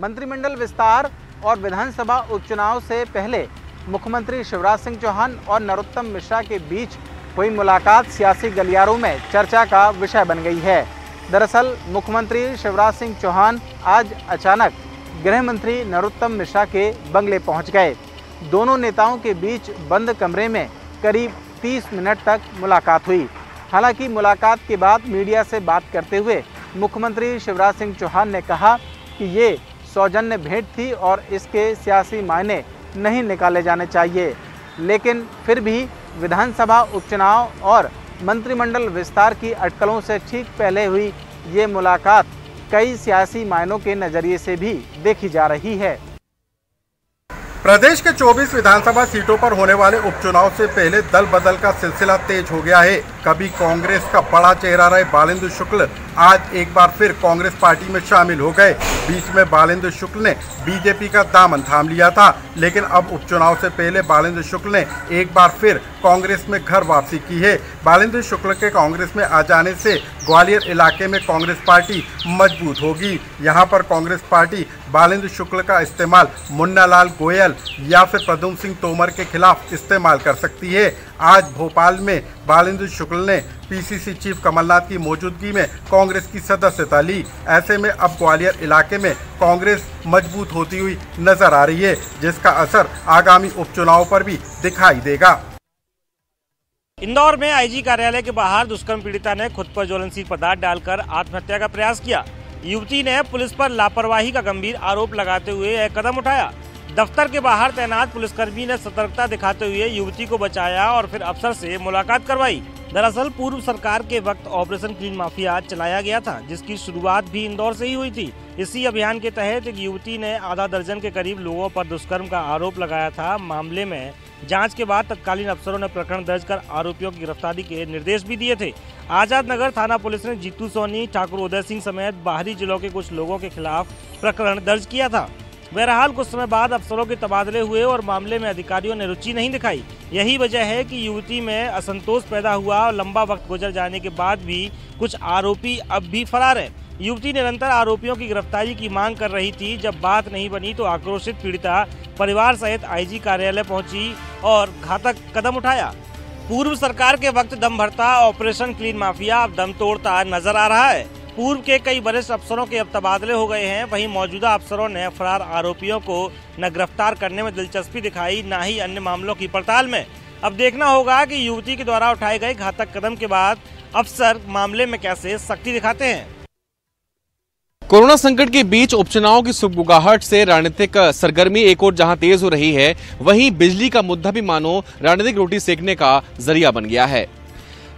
मंत्रिमंडल विस्तार और विधानसभा उपचुनाव से पहले मुख्यमंत्री शिवराज सिंह चौहान और नरोत्तम मिश्रा के बीच हुई मुलाकात सियासी गलियारों में चर्चा का विषय बन गई है। दरअसल मुख्यमंत्री शिवराज सिंह चौहान आज अचानक गृह मंत्री नरोत्तम मिश्रा के बंगले पहुंच गए। दोनों नेताओं के बीच बंद कमरे में करीब 30 मिनट तक मुलाकात हुई। हालांकि मुलाकात के बाद मीडिया से बात करते हुए मुख्यमंत्री शिवराज सिंह चौहान ने कहा कि ये सौजन्य भेंट थी और इसके सियासी मायने नहीं निकाले जाने चाहिए, लेकिन फिर भी विधानसभा उपचुनाव और मंत्रिमंडल विस्तार की अटकलों से ठीक पहले हुई ये मुलाकात कई सियासी मायनों के नज़रिए से भी देखी जा रही है। प्रदेश के 24 विधानसभा सीटों पर होने वाले उपचुनाव से पहले दल बदल का सिलसिला तेज हो गया है। कभी कांग्रेस का बड़ा चेहरा रहे बालेंद्र शुक्ल आज एक बार फिर कांग्रेस पार्टी में शामिल हो गए। बीच में बालेंद्र शुक्ल ने बीजेपी का दामन थाम लिया था, लेकिन अब उपचुनाव से पहले बालेंद्र शुक्ल ने एक बार फिर कांग्रेस में घर वापसी की है। बालेंद्र शुक्ल के कांग्रेस में आ जाने से ग्वालियर इलाके में कांग्रेस पार्टी मजबूत होगी। यहाँ पर कांग्रेस पार्टी बालेंद्र शुक्ल का इस्तेमाल मुन्ना लाल गोयल या फिर प्रद्युम्न सिंह तोमर के खिलाफ इस्तेमाल कर सकती है। आज भोपाल में बालेंद्र शुक्ल ने पीसीसी चीफ कमलनाथ की मौजूदगी में कांग्रेस की सदस्यता ली। ऐसे में अब ग्वालियर इलाके में कांग्रेस मजबूत होती हुई नजर आ रही है, जिसका असर आगामी उपचुनाव पर भी दिखाई देगा। इंदौर में आईजी कार्यालय के बाहर दुष्कर्म पीड़िता ने खुद पर ज्वलनशील पदार्थ डालकर आत्महत्या का प्रयास किया। युवती ने पुलिस पर लापरवाही का गंभीर आरोप लगाते हुए यह कदम उठाया। दफ्तर के बाहर तैनात पुलिसकर्मी ने सतर्कता दिखाते हुए युवती को बचाया और फिर अफसर से मुलाकात करवाई। दरअसल पूर्व सरकार के वक्त ऑपरेशन क्लीन माफिया चलाया गया था, जिसकी शुरुआत भी इंदौर से ही हुई थी। इसी अभियान के तहत एक युवती ने आधा दर्जन के करीब लोगों पर दुष्कर्म का आरोप लगाया था। मामले में जांच के बाद तत्कालीन अफसरों ने प्रकरण दर्ज कर आरोपियों की गिरफ्तारी के निर्देश भी दिए थे। आजाद नगर थाना पुलिस ने जीतू सोनी, ठाकुर उदय सिंह समेत बाहरी जिलों के कुछ लोगों के खिलाफ प्रकरण दर्ज किया था। बहरहाल कुछ समय बाद अफसरों के तबादले हुए और मामले में अधिकारियों ने रुचि नहीं दिखाई। यही वजह है कि युवती में असंतोष पैदा हुआ और लंबा वक्त गुजर जाने के बाद भी कुछ आरोपी अब भी फरार है। युवती निरंतर आरोपियों की गिरफ्तारी की मांग कर रही थी। जब बात नहीं बनी तो आक्रोशित पीड़िता परिवार सहित आईजी कार्यालय पहुंची और घातक कदम उठाया। पूर्व सरकार के वक्त दम भरता ऑपरेशन क्लीन माफिया अब दम तोड़ता नजर आ रहा है। पूर्व के कई वरिष्ठ अफसरों के अब तबादले हो गए हैं। वहीं मौजूदा अफसरों ने फरार आरोपियों को न गिरफ्तार करने में दिलचस्पी दिखाई, न ही अन्य मामलों की पड़ताल में। अब देखना होगा कि युवती के द्वारा उठाए गए घातक कदम के बाद अफसर मामले में कैसे सख्ती दिखाते हैं। कोरोना संकट के बीच उपचुनाव की सुगबुगाहट से राजनीतिक सरगर्मी एक और जहां तेज हो रही है, वहीं बिजली का मुद्दा भी मानो राजनीतिक रोटी सेकने का जरिया बन गया है।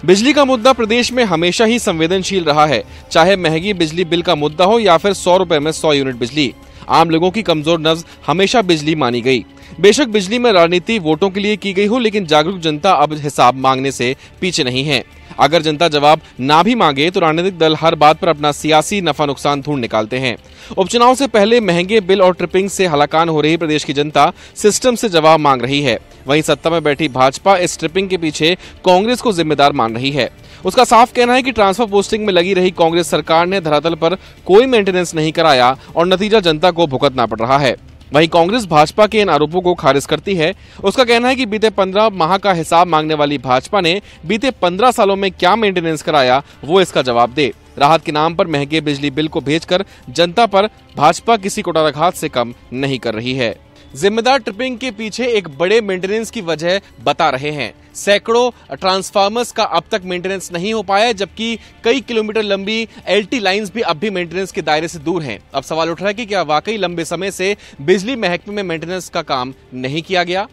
बिजली का मुद्दा प्रदेश में हमेशा ही संवेदनशील रहा है, चाहे महंगी बिजली बिल का मुद्दा हो या फिर 100 रुपए में 100 यूनिट बिजली। आम लोगों की कमजोर नब्ज हमेशा बिजली मानी गई। बेशक बिजली में राजनीति वोटों के लिए की गई हो, लेकिन जागरूक जनता अब हिसाब मांगने से पीछे नहीं है। अगर जनता जवाब ना भी मांगे तो राजनीतिक दल हर बात पर अपना सियासी नफा नुकसान ढूंढ निकालते हैं। उपचुनाव से पहले महंगे बिल और ट्रिपिंग से हलाकान हो रही प्रदेश की जनता सिस्टम से जवाब मांग रही है। वहीं सत्ता में बैठी भाजपा इस ट्रिपिंग के पीछे कांग्रेस को जिम्मेदार मान रही है। उसका साफ कहना है कि ट्रांसफर पोस्टिंग में लगी रही कांग्रेस सरकार ने धरातल पर कोई मेंटेनेंस नहीं कराया और नतीजा जनता को भुगतना पड़ रहा है। वहीं कांग्रेस भाजपा के इन आरोपों को खारिज करती है। उसका कहना है कि बीते 15 माह का हिसाब मांगने वाली भाजपा ने बीते 15 सालों में क्या मेंटेनेंस कराया, वो इसका जवाब दे। राहत के नाम पर महंगे बिजली बिल को भेजकर जनता पर भाजपा किसी कुठाराघात से कम नहीं कर रही है। जिम्मेदार ट्रिपिंग के पीछे एक बड़े मेंटेनेंस की वजह बता रहे हैं। सैकड़ों ट्रांसफार्मर्स का अब तक मेंटेनेंस नहीं हो पाया, जबकि कई किलोमीटर लंबी एलटी लाइंस भी अब भी मेंटेनेंस के दायरे से दूर हैं। अब सवाल उठ रहा है कि क्या वाकई लंबे समय से बिजली महकमे में मेंटेनेंस का काम नहीं किया गया।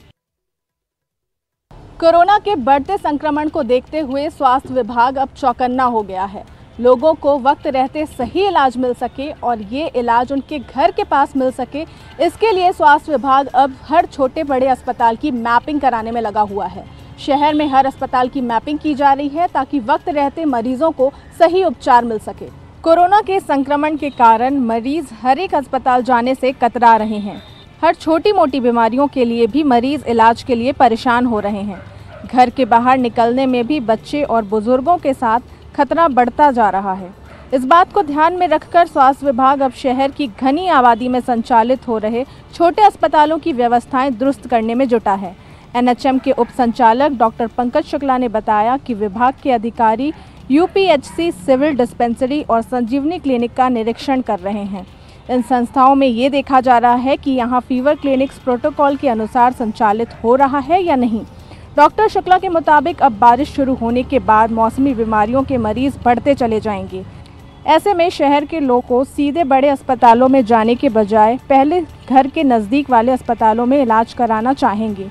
कोरोना के बढ़ते संक्रमण को देखते हुए स्वास्थ्य विभाग अब चौकन्ना हो गया है। लोगों को वक्त रहते सही इलाज मिल सके और ये इलाज उनके घर के पास मिल सके, इसके लिए स्वास्थ्य विभाग अब हर छोटे बड़े अस्पताल की मैपिंग कराने में लगा हुआ है। शहर में हर अस्पताल की मैपिंग की जा रही है ताकि वक्त रहते मरीजों को सही उपचार मिल सके। कोरोना के संक्रमण के कारण मरीज हर एक अस्पताल जाने से कतरा रहे हैं। हर छोटी मोटी बीमारियों के लिए भी मरीज इलाज के लिए परेशान हो रहे हैं। घर के बाहर निकलने में भी बच्चे और बुजुर्गों के साथ खतरा बढ़ता जा रहा है। इस बात को ध्यान में रखकर स्वास्थ्य विभाग अब शहर की घनी आबादी में संचालित हो रहे छोटे अस्पतालों की व्यवस्थाएं दुरुस्त करने में जुटा है। एनएचएम के उप संचालक डॉक्टर पंकज शुक्ला ने बताया कि विभाग के अधिकारी यूपीएचसी, सिविल डिस्पेंसरी और संजीवनी क्लिनिक का निरीक्षण कर रहे हैं। इन संस्थाओं में ये देखा जा रहा है कि यहाँ फीवर क्लिनिक्स प्रोटोकॉल के अनुसार संचालित हो रहा है या नहीं। डॉक्टर शुक्ला के मुताबिक अब बारिश शुरू होने के बाद मौसमी बीमारियों के मरीज बढ़ते चले जाएंगे। ऐसे में शहर के लोगों को सीधे बड़े अस्पतालों में जाने के बजाय पहले घर के नज़दीक वाले अस्पतालों में इलाज कराना चाहेंगे।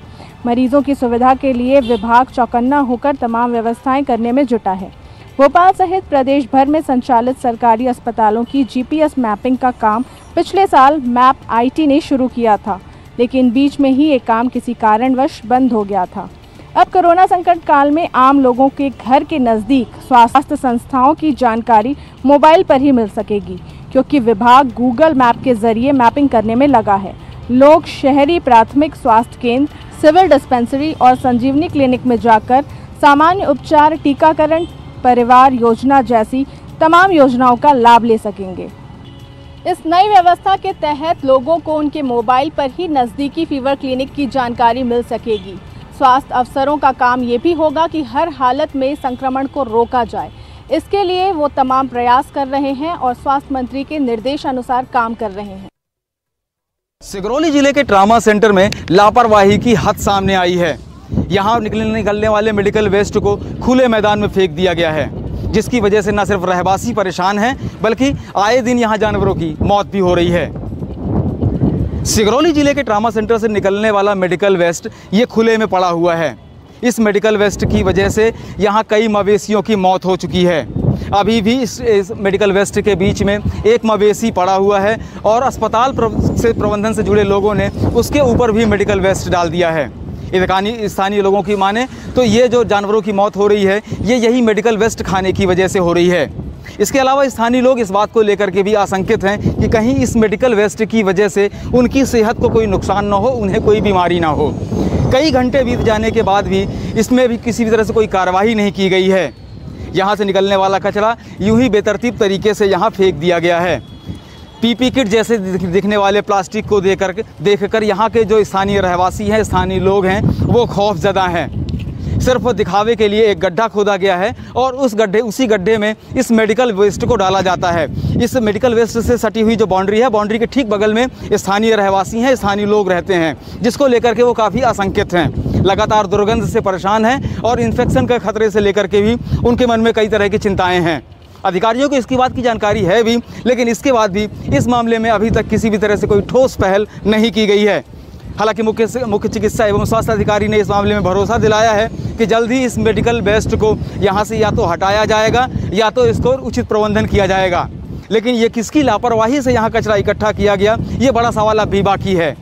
मरीजों की सुविधा के लिए विभाग चौकन्ना होकर तमाम व्यवस्थाएं करने में जुटा है। भोपाल सहित प्रदेश भर में संचालित सरकारी अस्पतालों की जीपीएस मैपिंग का काम पिछले साल मैप आईटी ने शुरू किया था, लेकिन बीच में ही ये काम किसी कारणवश बंद हो गया था। अब कोरोना संकट काल में आम लोगों के घर के नज़दीक स्वास्थ्य संस्थाओं की जानकारी मोबाइल पर ही मिल सकेगी, क्योंकि विभाग गूगल मैप के जरिए मैपिंग करने में लगा है। लोग शहरी प्राथमिक स्वास्थ्य केंद्र, सिविल डिस्पेंसरी और संजीवनी क्लिनिक में जाकर सामान्य उपचार, टीकाकरण, परिवार योजना जैसी तमाम योजनाओं का लाभ ले सकेंगे। इस नई व्यवस्था के तहत लोगों को उनके मोबाइल पर ही नज़दीकी फीवर क्लिनिक की जानकारी मिल सकेगी। स्वास्थ्य अफसरों का काम ये भी होगा कि हर हालत में संक्रमण को रोका जाए। इसके लिए वो तमाम प्रयास कर रहे हैं और स्वास्थ्य मंत्री के निर्देशानुसार काम कर रहे हैं। सिगरौली जिले के ट्रामा सेंटर में लापरवाही की हद सामने आई है। यहाँ निकलने वाले मेडिकल वेस्ट को खुले मैदान में फेंक दिया गया है, जिसकी वजह से न सिर्फ रहवासी परेशान हैं, बल्कि आए दिन यहाँ जानवरों की मौत भी हो रही है। सिगरौली जिले के ट्रामा सेंटर से निकलने वाला मेडिकल वेस्ट ये खुले में पड़ा हुआ है। इस मेडिकल वेस्ट की वजह से यहाँ कई मवेशियों की मौत हो चुकी है। अभी भी इस मेडिकल वेस्ट के बीच में एक मवेशी पड़ा हुआ है और अस्पताल से प्रबंधन से जुड़े लोगों ने उसके ऊपर भी मेडिकल वेस्ट डाल दिया है। स्थानीय लोगों की माने तो ये जो जानवरों की मौत हो रही है, ये यही मेडिकल वेस्ट खाने की वजह से हो रही है। इसके अलावा स्थानीय लोग इस बात को लेकर के भी आशंकित हैं कि कहीं इस मेडिकल वेस्ट की वजह से उनकी सेहत को कोई नुकसान ना हो, उन्हें कोई बीमारी ना हो। कई घंटे बीत जाने के बाद भी इसमें भी किसी भी तरह से कोई कार्रवाई नहीं की गई है। यहाँ से निकलने वाला कचरा यूं ही बेतरतीब तरीके से यहाँ फेंक दिया गया है। पीपी किट जैसे दिखने वाले प्लास्टिक को देखकर यहाँ के जो स्थानीय रहवासी हैं, स्थानीय लोग हैं, वो खौफजदा हैं। सिर्फ दिखावे के लिए एक गड्ढा खोदा गया है और उसी गड्ढे में इस मेडिकल वेस्ट को डाला जाता है। इस मेडिकल वेस्ट से सटी हुई जो बाउंड्री है, बाउंड्री के ठीक बगल में स्थानीय रहवासी हैं, स्थानीय लोग रहते हैं, जिसको लेकर के वो काफ़ी आशंकित हैं। लगातार दुर्गंध से परेशान हैं और इन्फेक्शन के खतरे से लेकर के भी उनके मन में कई तरह की चिंताएँ हैं। अधिकारियों को इसकी बात की जानकारी है भी, लेकिन इसके बाद भी इस मामले में अभी तक किसी भी तरह से कोई ठोस पहल नहीं की गई है। हालांकि मुख्य चिकित्सा एवं स्वास्थ्य अधिकारी ने इस मामले में भरोसा दिलाया है कि जल्द ही इस मेडिकल वेस्ट को यहाँ से या तो हटाया जाएगा या तो इसको उचित प्रबंधन किया जाएगा। लेकिन ये किसकी लापरवाही से यहाँ कचरा इकट्ठा किया गया, ये बड़ा सवाल अब भी बाकी है।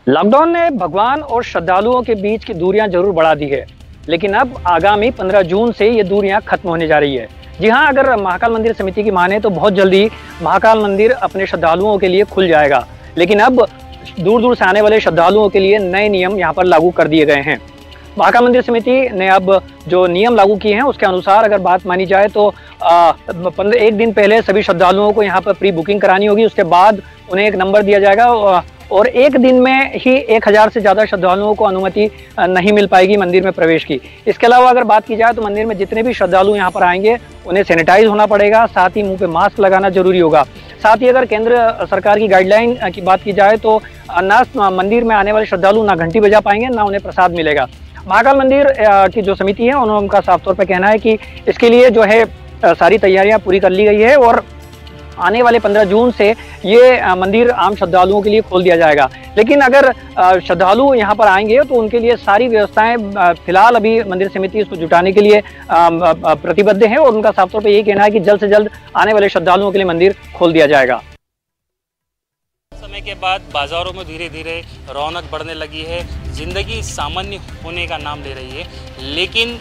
लॉकडाउन ने भगवान और श्रद्धालुओं के बीच की दूरियां जरूर बढ़ा दी है, लेकिन अब आगामी 15 जून से ये दूरियां खत्म होने जा रही है। जी हाँ, अगर महाकाल मंदिर समिति की माने तो बहुत जल्दी महाकाल मंदिर अपने श्रद्धालुओं के लिए खुल जाएगा। लेकिन अब दूर दूर से आने वाले श्रद्धालुओं के लिए नए नियम यहाँ पर लागू कर दिए गए हैं। महाकाल मंदिर समिति ने अब जो नियम लागू किए हैं उसके अनुसार अगर बात मानी जाए तो एक दिन पहले सभी श्रद्धालुओं को यहाँ पर प्री बुकिंग करानी होगी। उसके बाद उन्हें एक नंबर दिया जाएगा और एक दिन में ही 1000 से ज़्यादा श्रद्धालुओं को अनुमति नहीं मिल पाएगी मंदिर में प्रवेश की। इसके अलावा अगर बात की जाए तो मंदिर में जितने भी श्रद्धालु यहाँ पर आएंगे उन्हें सैनिटाइज होना पड़ेगा, साथ ही मुंह पे मास्क लगाना जरूरी होगा। साथ ही अगर केंद्र सरकार की गाइडलाइन की बात की जाए तो ना मंदिर में आने वाले श्रद्धालु ना घंटी बजा पाएंगे, ना उन्हें प्रसाद मिलेगा। महाकाल मंदिर की जो समिति है उनका साफ तौर पर कहना है कि इसके लिए जो है सारी तैयारियां पूरी कर ली गई है और आने वाले 15 जून से ये मंदिर आम श्रद्धालुओं के लिए खोल दिया जाएगा। लेकिन अगर श्रद्धालु यहाँ पर आएंगे तो उनके लिए सारी व्यवस्थाएं फिलहाल अभी मंदिर समिति इसको जुटाने के लिए प्रतिबद्ध है और उनका साफ तौर पर यही कहना है कि जल्द से जल्द आने वाले श्रद्धालुओं के लिए मंदिर खोल दिया जाएगा। समय के बाद बाजारों में धीरे धीरे रौनक बढ़ने लगी है, जिंदगी सामान्य होने का नाम ले रही है, लेकिन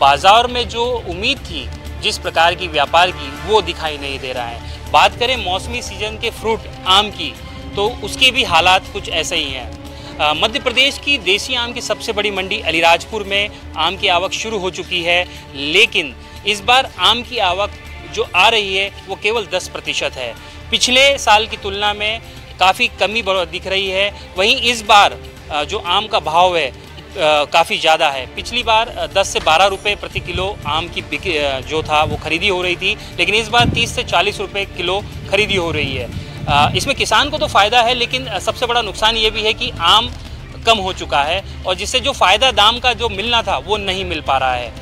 बाजार में जो उम्मीद थी जिस प्रकार की व्यापार की वो दिखाई नहीं दे रहा है। बात करें मौसमी सीजन के फ्रूट आम की तो उसके भी हालात कुछ ऐसे ही हैं। मध्य प्रदेश की देसी आम की सबसे बड़ी मंडी अलीराजपुर में आम की आवक शुरू हो चुकी है, लेकिन इस बार आम की आवक जो आ रही है वो केवल 10% है। पिछले साल की तुलना में काफ़ी कमी दिख रही है। वहीं इस बार जो आम का भाव है काफ़ी ज़्यादा है। पिछली बार 10 से 12 रुपये प्रति किलो आम की जो था वो खरीदी हो रही थी, लेकिन इस बार 30 से 40 रुपये किलो खरीदी हो रही है। इसमें किसान को तो फ़ायदा है, लेकिन सबसे बड़ा नुकसान ये भी है कि आम कम हो चुका है और जिससे जो फ़ायदा दाम का जो मिलना था वो नहीं मिल पा रहा है।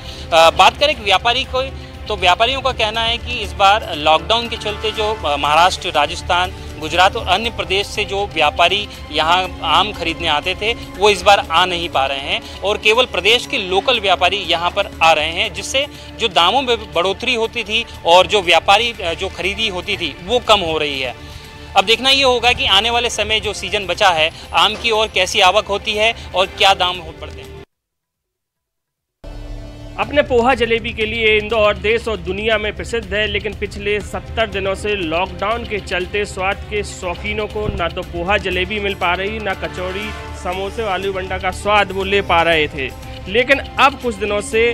बात करें व्यापारी को, तो व्यापारियों का कहना है कि इस बार लॉकडाउन के चलते जो महाराष्ट्र, राजस्थान, गुजरात और अन्य प्रदेश से जो व्यापारी यहाँ आम खरीदने आते थे वो इस बार आ नहीं पा रहे हैं और केवल प्रदेश के लोकल व्यापारी यहाँ पर आ रहे हैं, जिससे जो दामों में बढ़ोतरी होती थी और जो व्यापारी जो खरीदी होती थी वो कम हो रही है। अब देखना ये होगा कि आने वाले समय जो सीजन बचा है आम की और कैसी आवक होती है और क्या दाम पड़ते हैं। अपने पोहा जलेबी के लिए इंदौर देश और दुनिया में प्रसिद्ध है, लेकिन पिछले 70 दिनों से लॉकडाउन के चलते स्वाद के शौकीनों को ना तो पोहा जलेबी मिल पा रही, ना कचौड़ी, समोसे, आलू बंडा का स्वाद वो ले पा रहे थे। लेकिन अब कुछ दिनों से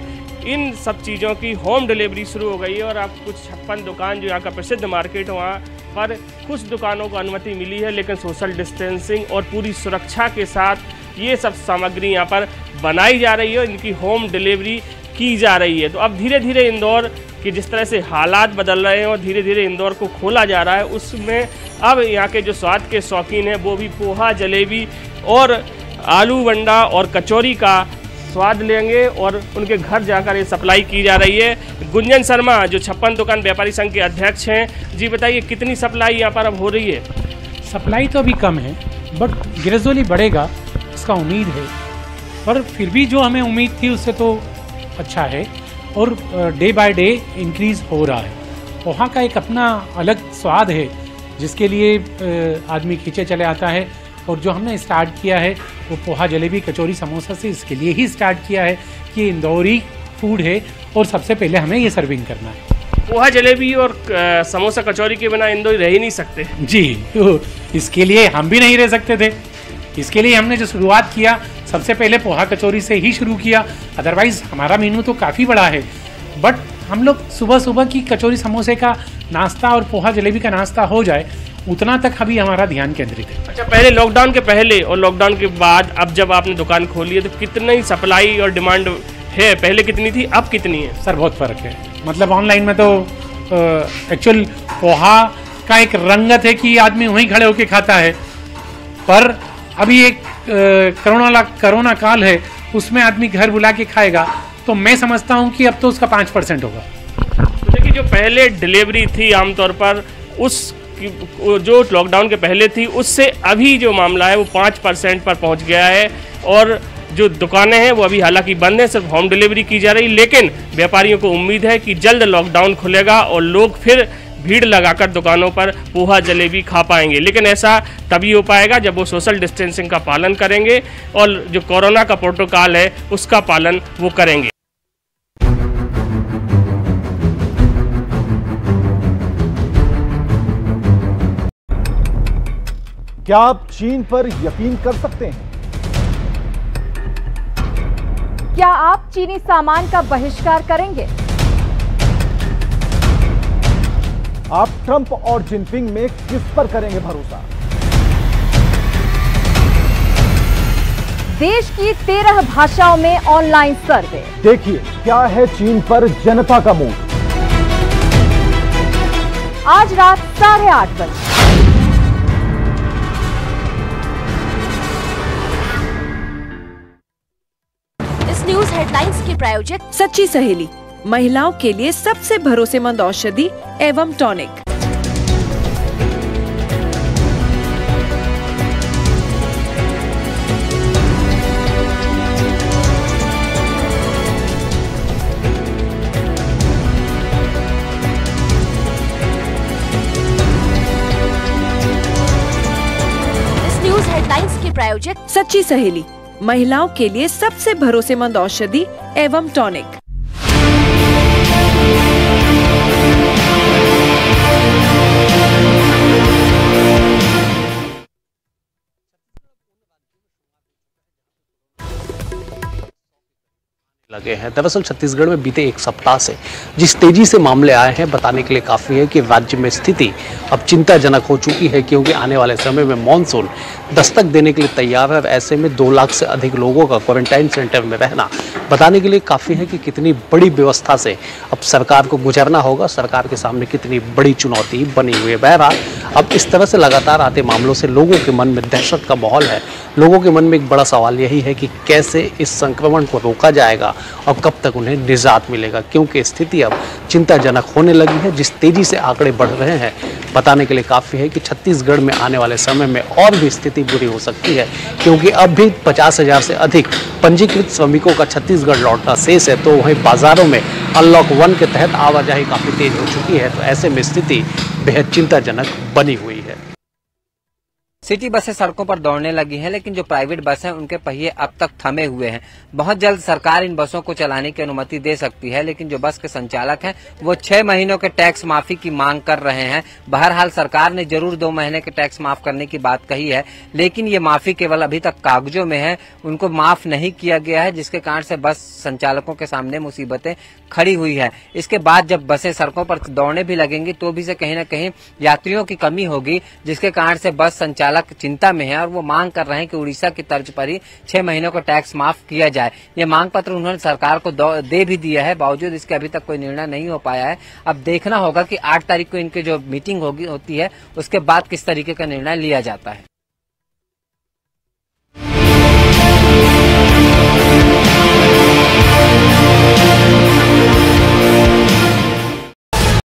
इन सब चीज़ों की होम डिलीवरी शुरू हो गई है और अब कुछ 56 दुकान जो यहाँ का प्रसिद्ध मार्केट है वहाँ पर कुछ दुकानों को अनुमति मिली है, लेकिन सोशल डिस्टेंसिंग और पूरी सुरक्षा के साथ ये सब सामग्री यहाँ पर बनाई जा रही है, इनकी होम डिलीवरी की जा रही है। तो अब धीरे धीरे इंदौर के जिस तरह से हालात बदल रहे हैं और धीरे धीरे इंदौर को खोला जा रहा है, उसमें अब यहाँ के जो स्वाद के शौकीन हैं वो भी पोहा जलेबी और आलू बंडा और कचौरी का स्वाद लेंगे और उनके घर जाकर ये सप्लाई की जा रही है। गुंजन शर्मा जो 56 दुकान व्यापारी संघ के अध्यक्ष हैं, जी बताइए कितनी सप्लाई यहाँ पर अब हो रही है? सप्लाई तो अभी कम है बट ग्रेजुअली बढ़ेगा इसका उम्मीद है, पर फिर भी जो हमें उम्मीद थी उससे तो अच्छा है और डे बाय डे इंक्रीज़ हो रहा है। पोहा का एक अपना अलग स्वाद है जिसके लिए आदमी खींचे चले आता है और जो हमने स्टार्ट किया है वो पोहा जलेबी कचौरी समोसा से इसके लिए ही स्टार्ट किया है कि इंदौरी फूड है और सबसे पहले हमें ये सर्विंग करना है। पोहा जलेबी और समोसा कचौरी के बिना इंदौरी रह ही नहीं सकते। जी, तो इसके लिए हम भी नहीं रह सकते थे। इसके लिए हमने जो शुरुआत किया सबसे पहले पोहा कचौरी से ही शुरू किया। अदरवाइज़ हमारा मेनू तो काफ़ी बड़ा है, बट हम लोग सुबह सुबह की कचौरी समोसे का नाश्ता और पोहा जलेबी का नाश्ता हो जाए उतना तक अभी हमारा ध्यान केंद्रित है। अच्छा, पहले लॉकडाउन के पहले और लॉकडाउन के बाद अब जब आपने दुकान खोली है तो कितनी सप्लाई और डिमांड है? पहले कितनी थी, अब कितनी है? सर बहुत फ़र्क है। मतलब ऑनलाइन में तो एक्चुअल पोहा का एक रंगत है कि आदमी वहीं खड़े होकर खाता है, पर अभी एक कोरोना काल है उसमें आदमी घर बुला के खाएगा, तो मैं समझता हूँ कि अब तो उसका 5% होगा। तो देखिए, जो पहले डिलीवरी थी आमतौर पर उस जो लॉकडाउन के पहले थी उससे अभी जो मामला है वो 5% पर पहुंच गया है और जो दुकानें हैं वो अभी हालांकि बंद हैं, सिर्फ होम डिलीवरी की जा रही, लेकिन व्यापारियों को उम्मीद है कि जल्द लॉकडाउन खुलेगा और लोग फिर भीड़ लगाकर दुकानों पर पोहा जलेबी खा पाएंगे। लेकिन ऐसा तभी हो पाएगा जब वो सोशल डिस्टेंसिंग का पालन करेंगे और जो कोरोना का प्रोटोकॉल है उसका पालन वो करेंगे। क्या आप चीन पर यकीन कर सकते हैं? क्या आप चीनी सामान का बहिष्कार करेंगे? आप ट्रंप और जिनपिंग में किस पर करेंगे भरोसा? देश की 13 भाषाओं में ऑनलाइन सर्वे। देखिए क्या है चीन पर जनता का मूड। आज रात 8:30 बजे। न्यूज हेडलाइंस के प्रायोजक सच्ची सहेली, महिलाओं के लिए सबसे भरोसेमंद औषधि एवं टॉनिक। इस न्यूज हेडलाइंस के प्रायोजक सच्ची सहेली, महिलाओं के लिए सबसे भरोसेमंद औषधि एवं टॉनिक। लगे हैं। दरअसल छत्तीसगढ़ में बीते एक सप्ताह से जिस तेजी से मामले आए हैं बताने के लिए काफी है कि राज्य में स्थिति अब चिंताजनक हो चुकी है, क्योंकि आने वाले समय में मॉनसून दस्तक देने के लिए तैयार है। ऐसे में 2 लाख से अधिक लोगों का क्वारंटाइन सेंटर में रहना बताने के लिए काफी है कि कितनी बड़ी व्यवस्था से अब सरकार को गुजरना होगा, सरकार के सामने कितनी बड़ी चुनौती बनी हुई है। बहरहाल अब इस तरह से लगातार आते मामलों से लोगों के मन में दहशत का माहौल है। लोगों के मन में एक बड़ा सवाल यही है कि कैसे इस संक्रमण को रोका जाएगा और कब तक उन्हें निजात मिलेगा, क्योंकि स्थिति अब चिंताजनक होने लगी है। जिस तेजी से आंकड़े बढ़ रहे हैं बताने के लिए काफ़ी है कि छत्तीसगढ़ में आने वाले समय में और भी स्थिति बुरी हो सकती है, क्योंकि अब भी 50,000 से अधिक पंजीकृत श्रमिकों का छत्तीसगढ़ लौटना शेष है। तो वहीं बाजारों में अनलॉक 1 के तहत आवाजाही काफ़ी तेज हो चुकी है। तो ऐसे में स्थिति बेहद चिंताजनक बनी हुई है। सिटी बसें सड़कों पर दौड़ने लगी हैं, लेकिन जो प्राइवेट बस हैं उनके पहिए अब तक थमे हुए हैं। बहुत जल्द सरकार इन बसों को चलाने की अनुमति दे सकती है, लेकिन जो बस के संचालक हैं वो 6 महीनों के टैक्स माफी की मांग कर रहे हैं। बहरहाल सरकार ने जरूर 2 महीने के टैक्स माफ करने की बात कही है, लेकिन ये माफी केवल अभी तक कागजों में है, उनको माफ नहीं किया गया है, जिसके कारण से बस संचालकों के सामने मुसीबतें खड़ी हुई है। इसके बाद जब बसें सड़कों पर दौड़ने भी लगेंगी तो भी से कहीं न कहीं यात्रियों की कमी होगी, जिसके कारण से बस संचालक चिंता में है और वो मांग कर रहे हैं कि उड़ीसा की तर्ज पर ही 6 महीनों का टैक्स माफ किया जाए। ये मांग पत्र उन्होंने सरकार को दे भी दिया है, बावजूद इसके अभी तक कोई निर्णय नहीं हो पाया है। अब देखना होगा कि 8 तारीख को इनकी जो मीटिंग होती है उसके बाद किस तरीके का निर्णय लिया जाता है।